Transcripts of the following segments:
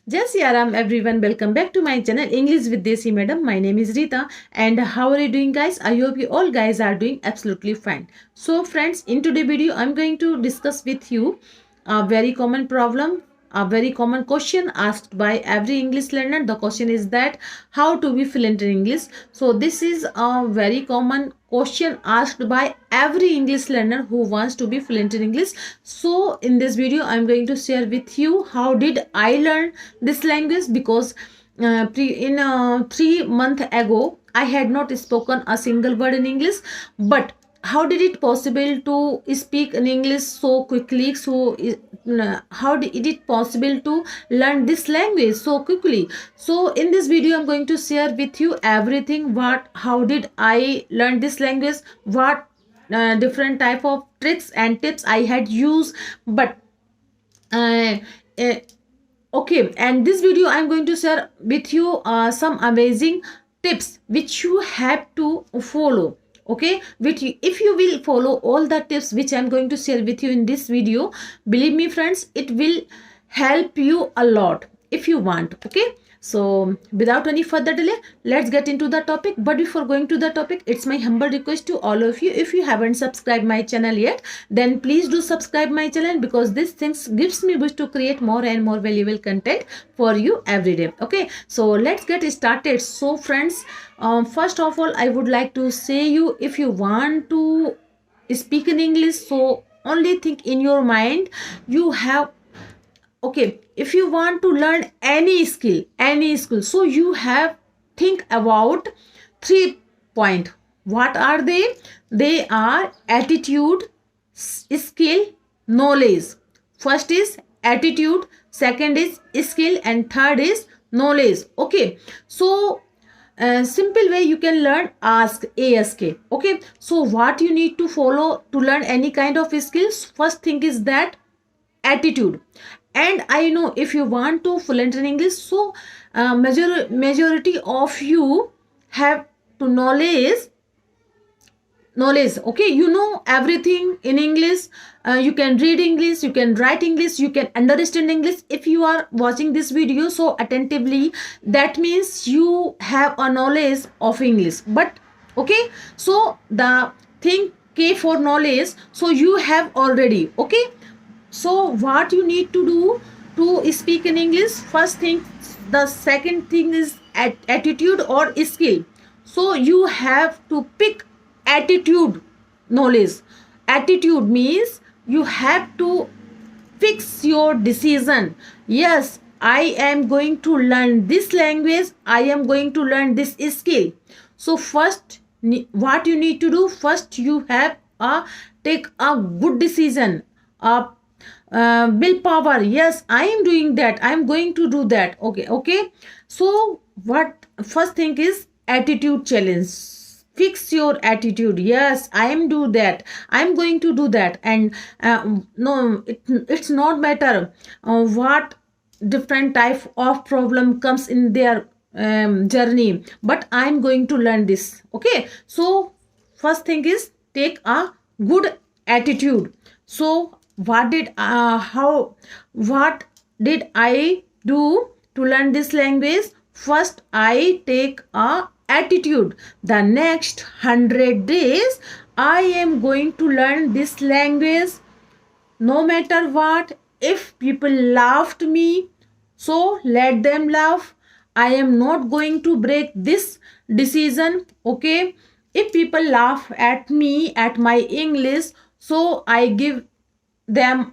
Jai Shri Ram everyone, welcome back to my channel English with Desi Madam. My name is Rita and how are you doing guys? I hope you all guys are doing absolutely fine. So friends, in today's video I'm going to discuss with you a very common problem, a very common question asked by every English learner. The question is that how to be fluent in English. So this is a very common question asked by every English learner who wants to be fluent in English. So in this video I'm going to share with you how did I learn this language, because 3 months ago I had not spoken a single word in English, but how did it possible to speak in English so quickly? So how did it possible to learn this language so quickly? So in this video I'm going to share with you everything, how did I learn this language, what different type of tricks and tips I had used. But uh, uh, okay, and this video I'm going to share with you some amazing tips which you have to follow. Okay, if you will follow all the tips which I'm going to share with you in this video, believe me friends, it will help you a lot if you want. Okay, so without any further delay, let's get into the topic. But before going to the topic, it's my humble request to all of you, if you haven't subscribed my channel yet, then please do subscribe my channel, because this things gives me boost to create more and more valuable content for you every day. Okay, so let's get started. So friends, first of all I would like to say you, if you want to speak in English, so only think in your mind you have, okay, if you want to learn any skill, so you have think about 3 points. What are they are attitude, skill, knowledge. First is attitude, second is skill, and third is knowledge. Okay, so simple way you can learn ask. Okay, so what you need to follow to learn any kind of skills, first thing is that attitude. And I know if you want to fluent in English, so majority of you have to knowledge. Okay, you know everything in English. You can read English, you can write English, you can understand English. If you are watching this video so attentively, that means you have a knowledge of English. But okay, so the thing K for knowledge, so you have already. Okay, so what you need to do to speak in English, first thing, the second thing is attitude or skill. So you have to pick attitude knowledge. Attitude means you have to fix your decision. Yes, I am going to learn this language, I am going to learn this skill. So first, what you need to do, first you have take a good decision, willpower. Yes, I am doing that, I am going to do that. Okay, so what first thing is attitude challenge. Fix your attitude. Yes, I am do that, I am going to do that. And no, it's not matter what different type of problem comes in their journey, but I am going to learn this. Okay, so first thing is take a good attitude. So what did I do to learn this language? First I take a attitude. The next 100 days I am going to learn this language no matter what. If people laughed me, so let them laugh, I am not going to break this decision. Okay, if people laugh at me, at my English, so I give them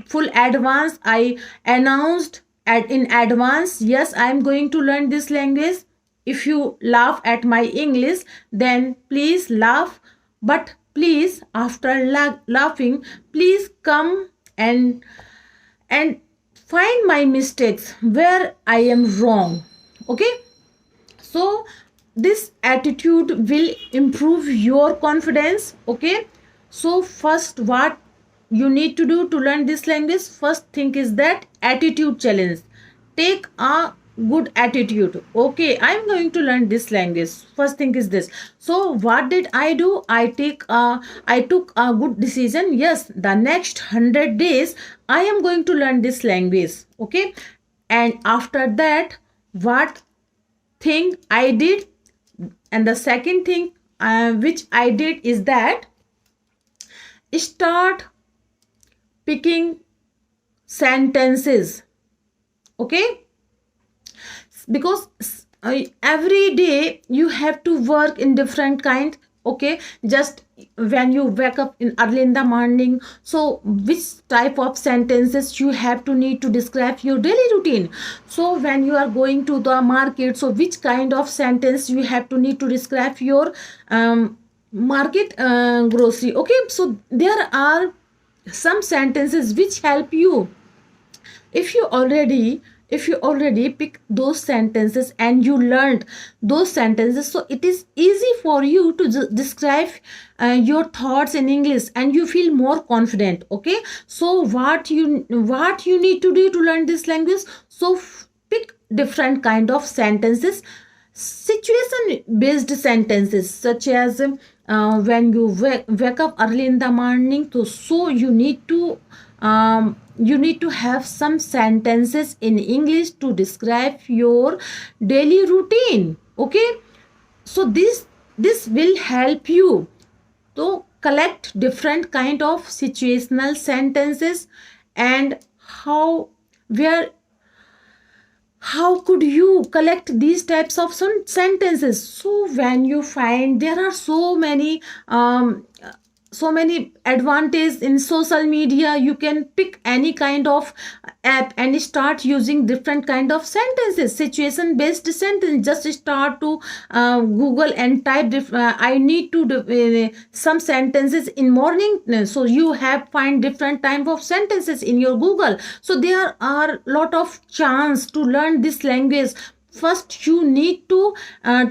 full advance. I announced in advance, yes, I am going to learn this language. If you laugh at my English, then please laugh, but please after laughing, please come and find my mistakes where I am wrong. Okay, so this attitude will improve your confidence. Okay, so first what you need to do to learn this language, first thing is that attitude challenge. Take a good attitude. Okay, I'm going to learn this language, first thing is this. So what did I do? I took a good decision. Yes, the next 100 days I am going to learn this language. Okay, And after that, what thing I did, and the second thing which I did is that start picking sentences. Okay, because every day you have to work in different kind. Okay, just when you wake up in early in the morning, so which type of sentences you have to need to describe your daily routine. So when you are going to the market, so which kind of sentence you have to need to describe your market grocery. Okay, so there are some sentences which help you. if you already if you already pick those sentences and you learned those sentences, so it is easy for you to describe your thoughts in English, and you feel more confident. Okay, so what you need to do to learn this language, so pick different kind of sentences, situation based sentences, such as when you wake up early in the morning, so you need to have some sentences in English to describe your daily routine. Okay, so this will help you to collect different kind of situational sentences, and where how could you collect these types of sentences. So when you find there are so many advantages in social media, you can pick any kind of app and start using different kind of sentences, situation based sentence. Just start to Google and type I need to do some sentences in morning, so you have find different type of sentences in your Google. So there are lot of chance to learn this language. First you need to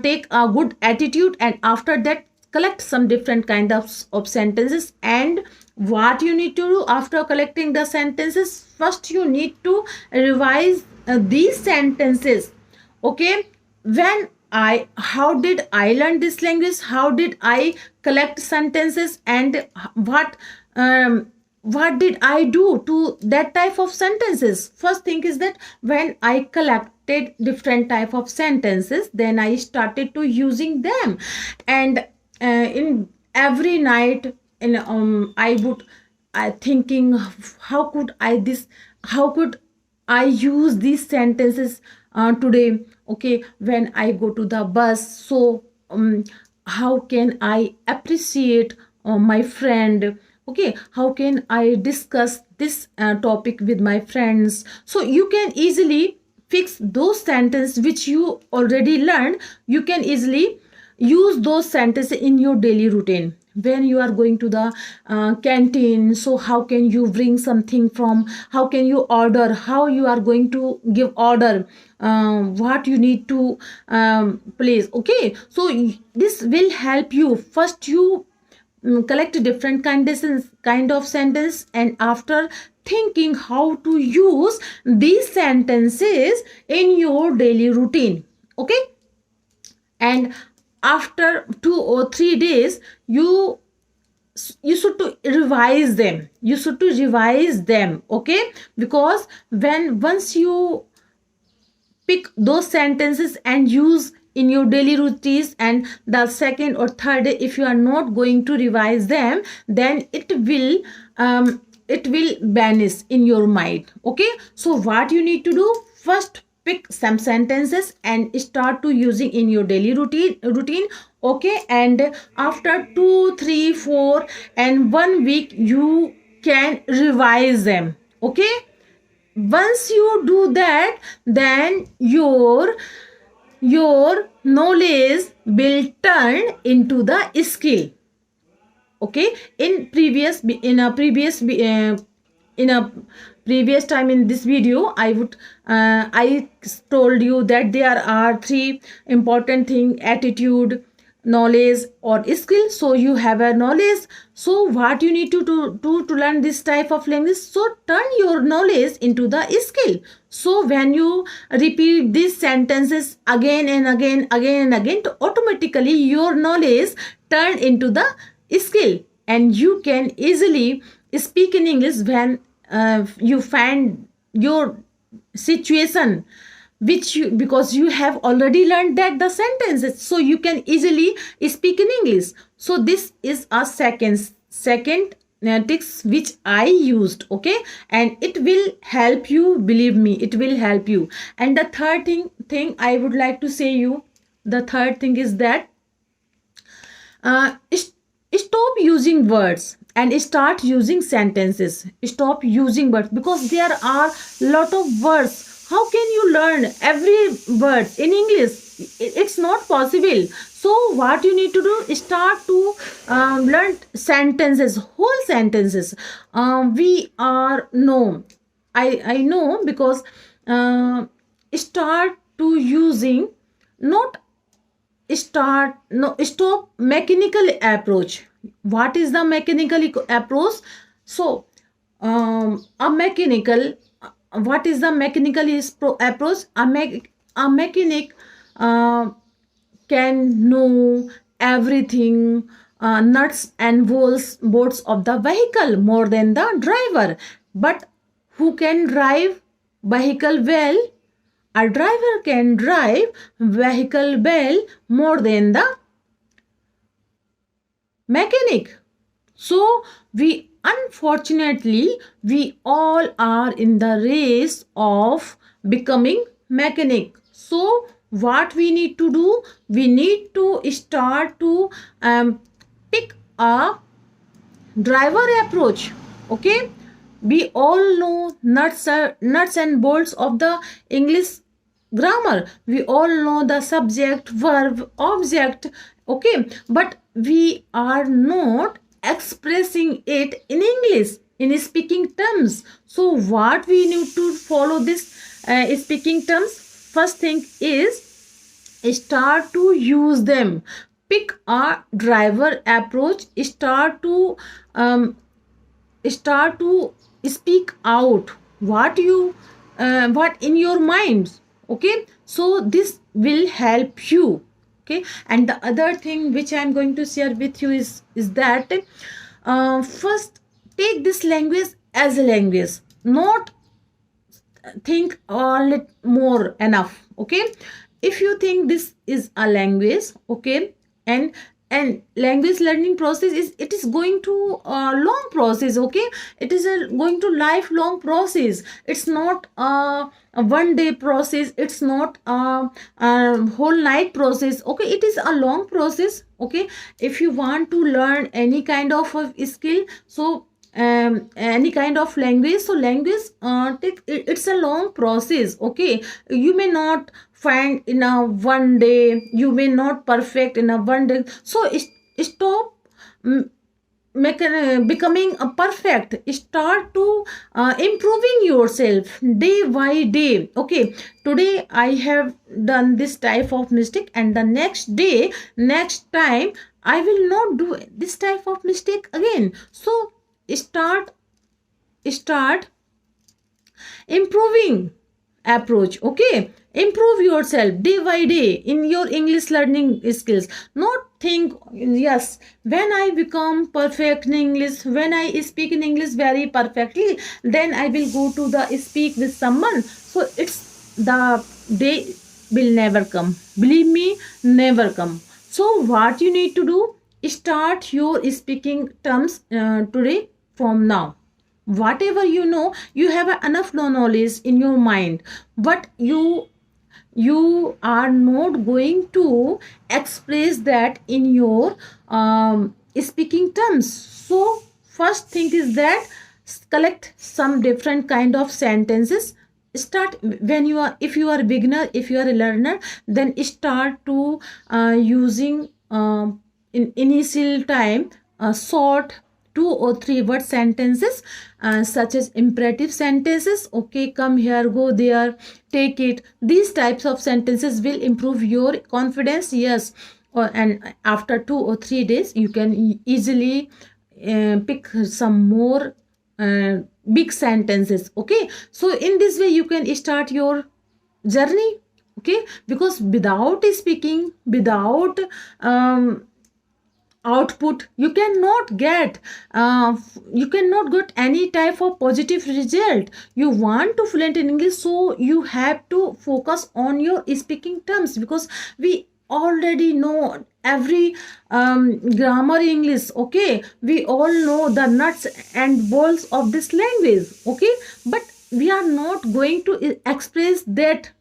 take a good attitude, and after that collect some different kind of sentences. And what you need to do after collecting the sentences, first you need to revise these sentences. Okay, how did I learn this language, how did I collect sentences, and what did I do to that type of sentences. First thing is that when I collected different type of sentences, then I started to using them. And in every night, in I would thinking how could I use these sentences today. Okay, when I go to the bus, so how can I appreciate my friend. Okay, how can I discuss this topic with my friends. So you can easily fix those sentences which you already learned. You can easily use those sentences in your daily routine. When you are going to the canteen, so how can you bring something from, how can you order, how you are going to give order, what you need to place. Okay, so this will help you. First you collect different kind of sentence, and after thinking how to use these sentences in your daily routine. Okay, and after 2 or 3 days you should to revise them. Okay, because once you pick those sentences and use in your daily routines, and the second or third day if you are not going to revise them, then it will vanish in your mind. Okay, so what you need to do, first pick some sentences and start to using in your daily routine. Okay, and after 2, 3, 4 and 1 week you can revise them. Okay, once you do that, then your knowledge will turn into the skill. Okay, in a previous time in this video, I told you that there are 3 important thing: attitude, knowledge, or skill. So you have a knowledge. So what you need to do to learn this type of language, so turn your knowledge into the skill. So when you repeat these sentences again and again, to automatically your knowledge turn into the skill, and you can easily speak in English when you find your situation which you, because you have already learned that the sentences, so you can easily speak in English. So this is a second tips which I used, okay, and it will help you, believe me, it will help you. And the third thing I would like to say you, the third thing is that stop using words and start using sentences. Stop using words because there are lot of words. How can you learn every word in English? It's not possible. So what you need to do is start to learn sentences, whole sentences. We are no, I know because start to using, not start, no, stop mechanical approach. What is the mechanical approach? So a mechanical, what is the mechanical approach? A mechanic uh, can know everything, nuts and bolts of the vehicle more than the driver. But who can drive vehicle well? A driver can drive vehicle well more than the mechanic. So we, unfortunately, we all are in the race of becoming mechanic. So what we need to do? We need to start to pick a driver approach. Okay, we all know nuts and bolts of the English grammar. We all know the subject, verb, object. Okay, but we are not expressing it in English in speaking terms. So what we need to follow this speaking terms? First thing is start to use them. Pick a driver approach. Start to speak out what you what in your mind. Okay, so this will help you. Okay, and the other thing which I'm going to share with you is that first, take this language as a language, not think all it more enough. Okay, if you think this is a language, okay, and language learning process is, it is going to a long process. Okay, it is going to lifelong process. It's not a one day process, it's not a whole night process. Okay, it is a long process. Okay, if you want to learn any kind of a skill, so any kind of language, so language it's a long process. Okay, you may not find in a one day, you may not perfect in a one day. So stop becoming a perfect. Start to improving yourself day by day. Okay, today I have done this type of mistake, and the next day, next time, I will not do this type of mistake again. So start improving approach. Okay, improve yourself day by day in your English learning skills. Not think, yes, when I become perfect in English, when I speak in English very perfectly, then I will go to the speak with someone. So it's the day will never come, believe me, never come. So what you need to do, start your speaking terms today, from now. Whatever you know, you have enough knowledge in your mind, but you are not going to express that in your speaking terms. So first thing is that collect some different kind of sentences. Start when you are, if you are a beginner, if you are a learner, then start to using in initial time short 2 or 3 word sentences, such as imperative sentences. Okay, come here, go there, take it. These types of sentences will improve your confidence. Yes, and after 2 or 3 days, you can easily pick some more big sentences. Okay, so in this way you can start your journey. Okay, because without speaking, without output, you cannot get any type of positive result. You want to fluent in English, so you have to focus on your speaking terms, because we already know every grammar English. Okay, we all know the nuts and bolts of this language. Okay, but we are not going to express that.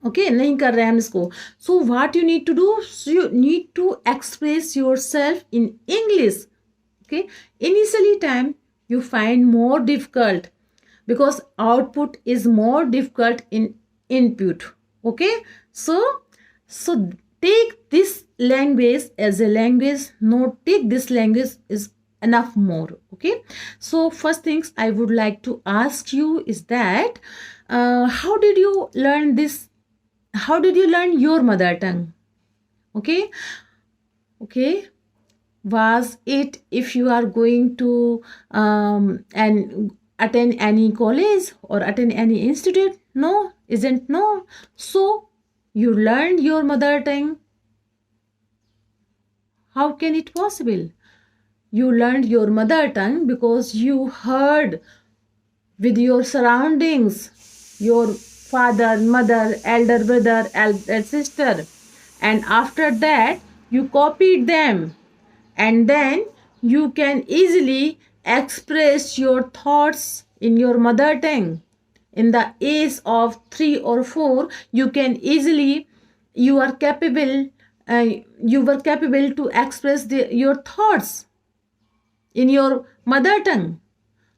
Okay, नहीं कर रहे हैं हम इसको. So what you need to do, so you need to express yourself in English. Okay, initially time you find more difficult, because output is more difficult in input. Okay, so take this language as a language. No, take this language is enough more. Okay, so first things I would like to ask you is that how did you learn this? How did you learn your mother tongue? Okay, was it if you are going to and attend any college or attend any institute? No, isn't. No. So you learned your mother tongue. How can it possible? You learned your mother tongue because you heard with your surroundings, your father, mother, elder brother, elder sister, and after that you copied them, and then you can easily express your thoughts in your mother tongue. In the age of 3 or 4, you can easily, you are capable, you were capable to express your thoughts in your mother tongue.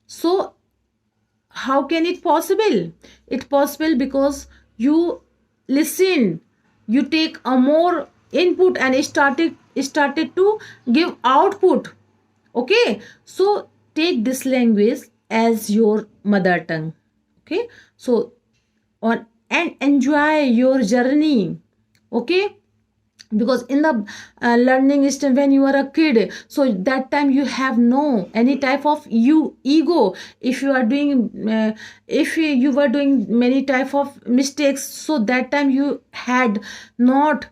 So how can it possible? It possible because you listen, you take a more input and started to give output. Okay, so take this language as your mother tongue. Okay, so on and enjoy your journey. Okay, because in the learning system, when you are a kid, so that time you have no any type of ego. If you are doing if you were doing many type of mistakes, so that time you had not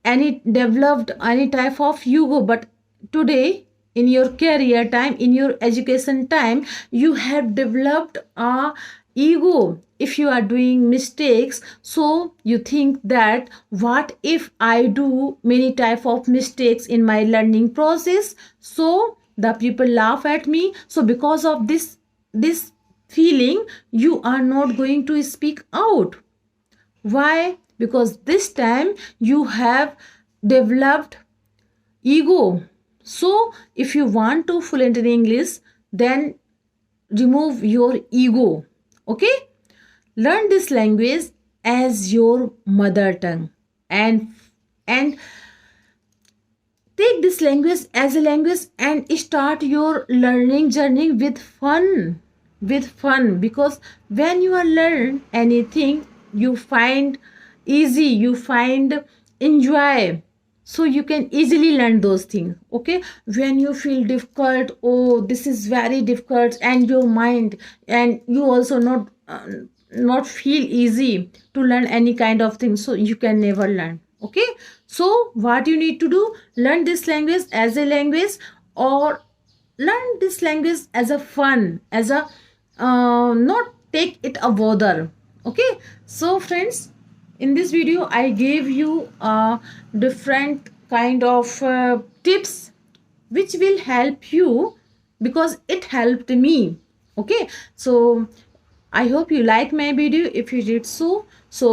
any developed any type of ego. But today, in your career time, in your education time, you have developed a ego. If you are doing mistakes, so you think that what if I do many type of mistakes in my learning process, so the people laugh at me. So because of this feeling, you are not going to speak out. Why? Because this time you have developed ego. So if you want to fluent in English, then remove your ego. Okay, learn this language as your mother tongue, and take this language as a language and start your learning journey with fun. Because when you are learn anything, you find easy, you find enjoy, so you can easily learn those things. Okay, when you feel difficult, oh this is very difficult, and your mind, and you also not feel easy to learn any kind of thing, so you can never learn. Okay, so what you need to do, learn this language as a language, or learn this language as a fun, as a not take it a bother. Okay, so friends, in this video I gave you different kind of tips which will help you, because it helped me. Okay, so I hope you like my video. If you did so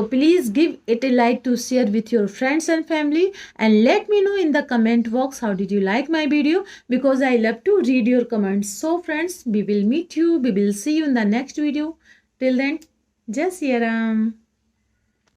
please give it a like to share with your friends and family, and let me know in the comment box how did you like my video, because I love to read your comments. So friends, we will meet you, we will see you in the next video. Till then, Jai Siya Ram.